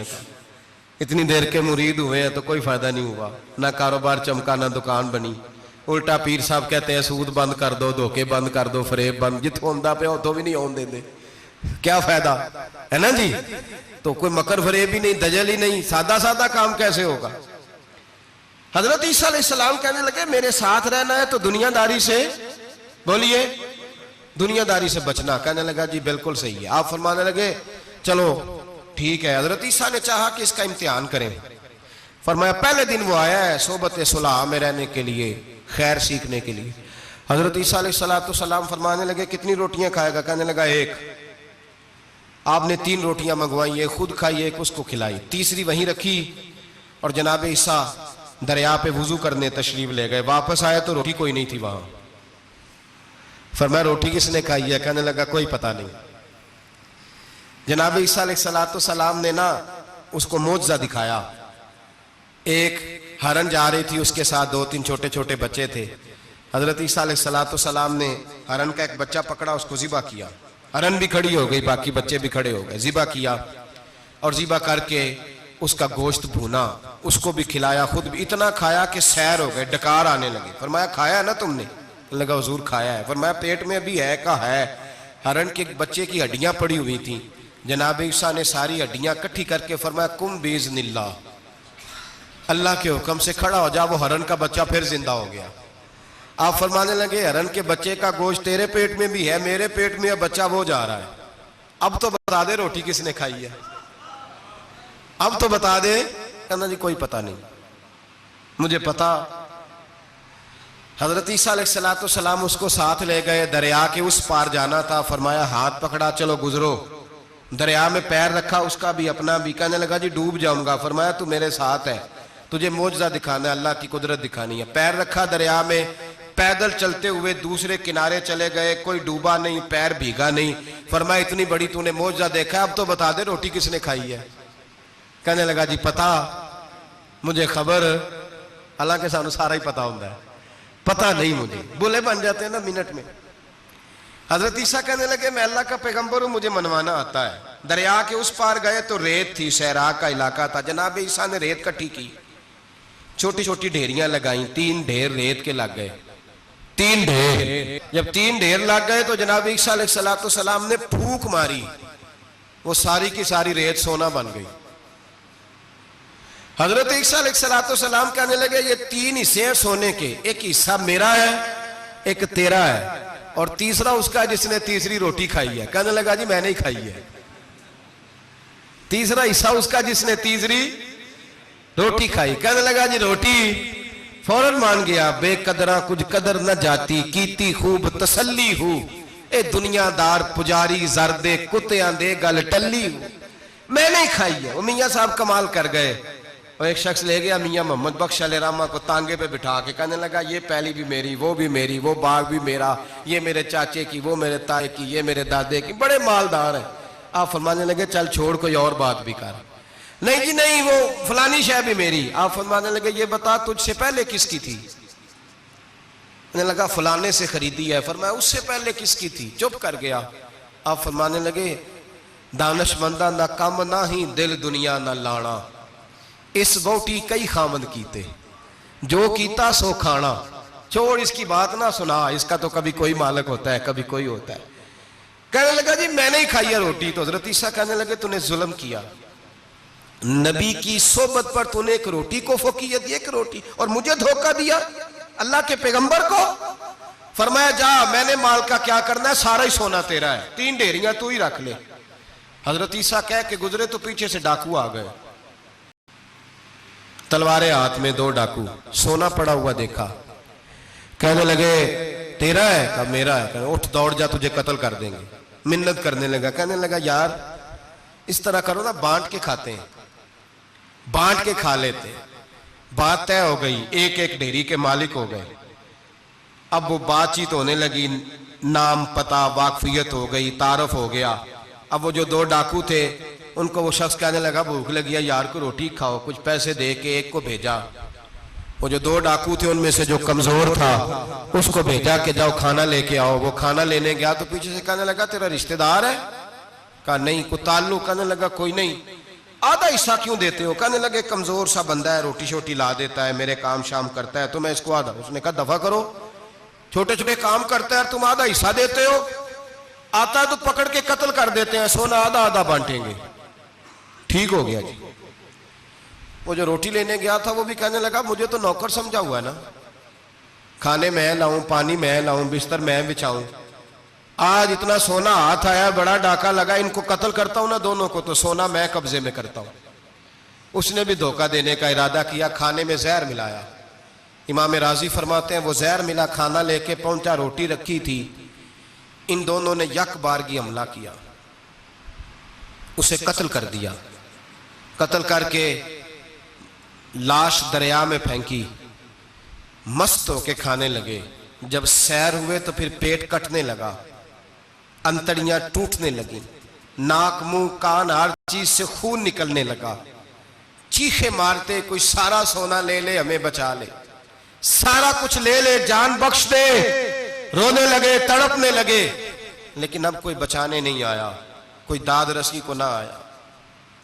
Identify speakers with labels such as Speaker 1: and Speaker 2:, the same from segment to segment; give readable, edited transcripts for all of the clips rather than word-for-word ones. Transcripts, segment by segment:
Speaker 1: کا. اتنی دیر کے مرید ہوئے ہیں تو کوئی فائدہ نہیں ہوا, نہ کاروبار چمکا نہ دکان بنی. الٹا پیر صاحب کہتے ہیں سود بند کر دو, دھوکے بند کر دو, فریب بند. جت ہوندہ پہ ہو تو بھی نہیں ہون دے دے, کیا فائدہ ہے نا جی. تو کوئی مکر فریب ہی نہیں, دجل ہی نہیں, سادہ سادہ کام کیسے ہوگا. حضرت عیسیٰ علیہ السلام کہنے لگے میرے ساتھ رہنا ہے تو دنیا داری سے, بولیے, دنیا داری سے بچنا. کہنے لگا جی بالکل صحیح ہے. آپ فرمانے لگے چلو ٹھیک ہے. حضرت عیسیٰ نے چاہا کہ اس کا امتحان کریں. فرمایا پہلے دن وہ آیا ہے صحبت صلح میں رہنے کے لیے, خیر سیکھنے کے لیے. حضرت عیسیٰ علیہ السلام فرمانے لگے کتنی روٹیاں کھائے گا. کہنے لگا ایک. آپ نے 3 روٹیاں منگوائی, ایک خود کھائی, ایک اس کو کھلائی, تیسری وہیں رکھی. اور جناب عیسیٰ دریا پہ وضو کرنے تشریف لے گئے. واپس آئے تو روٹی کوئی نہیں تھی وہاں. فرمایا روٹی کس نے کھائی ہے. کہنے لگا کوئی پتہ نہیں. جناب عیسیٰ علیہ السلام نے نا اس کو معجزہ دکھایا. ایک ہرن جا رہی تھی, اس کے ساتھ 2-3 چھوٹے چھوٹے بچے تھے. حضرت عیسیٰ علیہ السلام نے ہرن کا ایک بچہ پکڑا, اس کو ذبح کیا. ہرن بھی کھڑی ہو گئی, باقی بچے بھی کھڑے ہو گئے. ذبح کیا اور ذبح کر کے اس کا گوشت بھونا, اس کو بھی کھلایا, خود بھی اتنا کھایا کہ سیر ہو گئے, ڈکار آنے لگے. فرمایا کھایا نا تم نے. لگا حضور کھایا ہے. فرمایا پیٹ میں ابھی ہے کا ہے. ہرن کے بچے کی ہڈیاں پڑی ہوئی تھیں. جناب عیسیٰ نے ساری ہڈیاں کٹھی کر کے فرمایا کم باذن اللہ, اللہ کے حکم سے کھڑا ہو جا. وہ ہرن کا بچہ پھر زندہ ہو گیا. آپ فرمانے لگے ہرن کے بچے کا گوشت تیرے پیٹ میں بھی ہے, میرے پیٹ میں بچہ وہ جا رہا ہے. اب تو بتا دے روٹی کس نے کھائی ہے, اب تو بتا دے. کہنا جی کوئی پتہ نہیں, مجھے پتا. حضرت عیسیٰ علیہ السلام اس کو ساتھ لے گئے, دریا کے اس پار جانا تھا. فرمایا ہاتھ پکڑا چلو گزرو. دریا میں پیر رکھا, اس کا بھی اپنا بھی. کہنے لگا جی ڈوب جاؤں گا. فرمایا تو میرے ساتھ ہے, تجھے معجزہ دکھانا ہے, اللہ کی قدرت دکھانی ہے. پیر رکھا دریا میں, پیدل چلتے ہوئے دوسرے کنارے چلے گئے. کوئی ڈوبا نہیں, پیر بھیگا نہیں. فرمایا اتنی بڑی تو نے معجزہ دیکھا, اب تو بتا دے روٹی کس نے کھائی ہے. کہنے لگا جی پتا, مجھے خبر, حالانکہ سانو سارا ہی پتا ہوتا ہے, پتا نہیں مجھے. بولے بن جاتے ہیں نا منٹ میں. حضرت عیسیٰ کہنے لگے میں اللہ کا پیغمبر ہوں, مجھے منوانا آتا ہے. دریا کے اس پار گئے تو ریت تھی, صحرا کا علاقہ تھا. جناب عیسیٰ نے ریت کٹھی کی, چھوٹی چھوٹی ڈھیریاں لگائیں. 3 ڈھیر ریت کے لگ گئے. 3 ڈھیر. جب 3 ڈھیر لگ گئے تو جناب عیسیٰ علیہ السلام نے پھونک ماری, وہ ساری کی ساری ریت سونا بن گئی. حضرت عیسیٰ علیہ السلام کہنے لگے یہ 3 حصے ہیں سونے کے, ایک حصہ میرا ہے, ایک تیرا ہے, اور تیسرا اس کا جس نے تیسری روٹی کھائی ہے. کہنے لگا جی میں نے ہی کھائی ہے. تیسرا حصہ اس کا جس نے تیسری روٹی کھائی. کہنے لگا جی روٹی. فوراً مان گیا, بے قدرہ کچھ قدر نہ جاتی, کیتی خوب تسلی ہو, اے دنیا دار پجاری زردے کتیاں دے گل ٹلی ہو, میں نے ہی کھائی ہے. وہ میاں صاحب کمال کر گئے. اور ایک شخص لے گیا میاں محمد بخش علیہ رحمہ کو تانگے پہ بٹھا کے. کہنے لگا یہ پہلی بھی میری, وہ بھی میری, وہ باغ بھی میرا, یہ میرے چاچے کی, وہ میرے تائے کی, یہ میرے دادے کی, بڑے مالدار ہیں. آپ فرمانے لگے چل چھوڑ کوئی اور بات بھی کر. نہیں جی نہیں, وہ فلانی شے بھی میری. آپ فرمانے لگے یہ بتا تجھ سے پہلے کس کی تھی. کہنے لگا فلانے سے خریدی ہے. فرمایا اس سے پہلے کس کی تھی. چپ کر گیا. آپ فرمانے لگے دانش مندہ نہ کم نہ ہی دل دنیا نہ لانا, اس بوٹی کئی خامد کیتے, جو کیتا سو کھانا. چھوڑ اس کی بات نہ سنا, اس کا تو کبھی کوئی مالک ہوتا ہے, کبھی کوئی ہوتا ہے. کہنے لگا جی میں نے ہی کھائی ہے روٹی. تو حضرت عیسیٰ کہنے لگے تو نے ظلم کیا, نبی کی صحبت پر تو نے ایک روٹی کو فوقیت دی, ایک روٹی, اور مجھے دھوکہ دیا اللہ کے پیغمبر کو. فرمایا جا, میں نے مال کا کیا کرنا ہے, سارا ہی سونا تیرا ہے, 3 ڈھیریاں تو ہی رکھ لے. حضرت عیسیٰ کہہ کے گزرے تو پیچھے سے ڈاکو آ گئے, تلواریں ہاتھ میں, 2 ڈاکو, سونا پڑا ہوا دیکھا. کہنے لگے تیرا ہے, کہا میرا ہے. کہنے اٹھ دوڑ جا, تجھے قتل کر دیں گے. منت کرنے لگا. کہنے لگا یار اس طرح کرو نا, بانٹ کے کھاتے ہیں, بانٹ کے کھا لیتے. بات طے ہو گئی, ایک ایک ڈھیری کے مالک ہو گئے. اب وہ بات چیت ہونے لگی, نام پتہ واقفیت ہو گئی, تعارف ہو گیا. اب وہ جو 2 ڈاکو تھے ان کو وہ شخص کہنے لگا بھوک لگی ہے یار کو روٹی کھاؤ. کچھ پیسے دے کے ایک کو بھیجا. وہ جو 2 ڈاکو تھے ان میں سے جو کمزور تھا اس کو بھیجا کہ جاؤ کھانا لے کے آؤ. وہ کھانا لینے گیا تو پیچھے سے کہنے لگا تیرا رشتہ دار ہے. کہا نہیں. کوئی تعلق. کہنے لگا کوئی نہیں. آدھا حصہ کیوں دیتے ہو؟ کہنے لگے کمزور سا بندہ ہے، روٹی شوٹی لا دیتا ہے، میرے کام شام کرتا ہے، تو میں اس کو آدھا. اس نے کہا دفع کرو، چھوٹے چھوٹے کام کرتا ہے تم آدھا حصہ دیتے ہو، آتا ہے تو پکڑ کے قتل کر دیتے ہیں، سونا آدھا آدھا بانٹیں گے. ٹھیک ہو گیا جی. وہ جو روٹی لینے گیا تھا وہ بھی کہنے لگا مجھے تو نوکر سمجھا ہوا ہے نا، کھانے میں لاؤں، پانی میں لاؤں، بستر میں بچھاؤں، آج اتنا سونا ہاتھ آیا، بڑا ڈاکہ لگا، ان کو قتل کرتا ہوں نا دونوں کو، تو سونا میں قبضے میں کرتا ہوں. اس نے بھی دھوکہ دینے کا ارادہ کیا، کھانے میں زہر ملایا. امام راضی فرماتے ہیں وہ زہر ملا کھانا لے کے پہنچا، روٹی رکھی تھی، ان دونوں نے یک بارگی حملہ کیا، اسے قتل کر دیا. قتل کر کے لاش دریا میں پھینکی، مست ہو کے کھانے لگے. جب سیر ہوئے تو پھر پیٹ کٹنے لگا، انتڑیاں ٹوٹنے لگیں، ناک منہ کان ہر چیز سے خون نکلنے لگا. چیخے مارتے کوئی سارا سونا لے لے ہمیں بچا لے، سارا کچھ لے لے جان بخش دے. رونے لگے، تڑپنے لگے، لیکن اب کوئی بچانے نہیں آیا، کوئی داد رسی کو نہ آیا.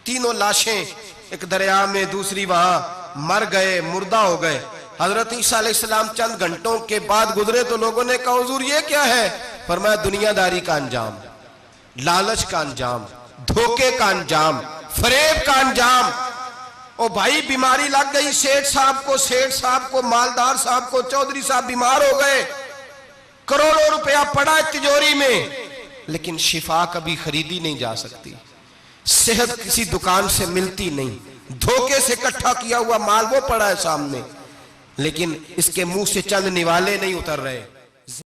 Speaker 1: تینوں لاشیں ایک دریا میں، دوسری وہاں، مر گئے، مردہ ہو گئے. حضرت عیسیٰ علیہ السلام چند گھنٹوں کے بعد گزرے تو لوگوں نے کہا حضور یہ کیا ہے؟ فرمایا دنیا داری کا انجام، لالچ کا انجام، دھوکے کا انجام، فریب کا انجام. او بھائی بیماری لگ گئی سیٹھ صاحب کو، مالدار صاحب کو، چودھری صاحب بیمار ہو گئے، کروڑوں روپیہ پڑا تجوری میں، لیکن شفا کبھی خریدی نہیں جا سکتی، صحت کسی دکان سے ملتی نہیں، دھوکے سے اکٹھا کیا ہوا مال وہ پڑا ہے سامنے، لیکن اس کے منہ سے چند نوالے نہیں اتر رہے.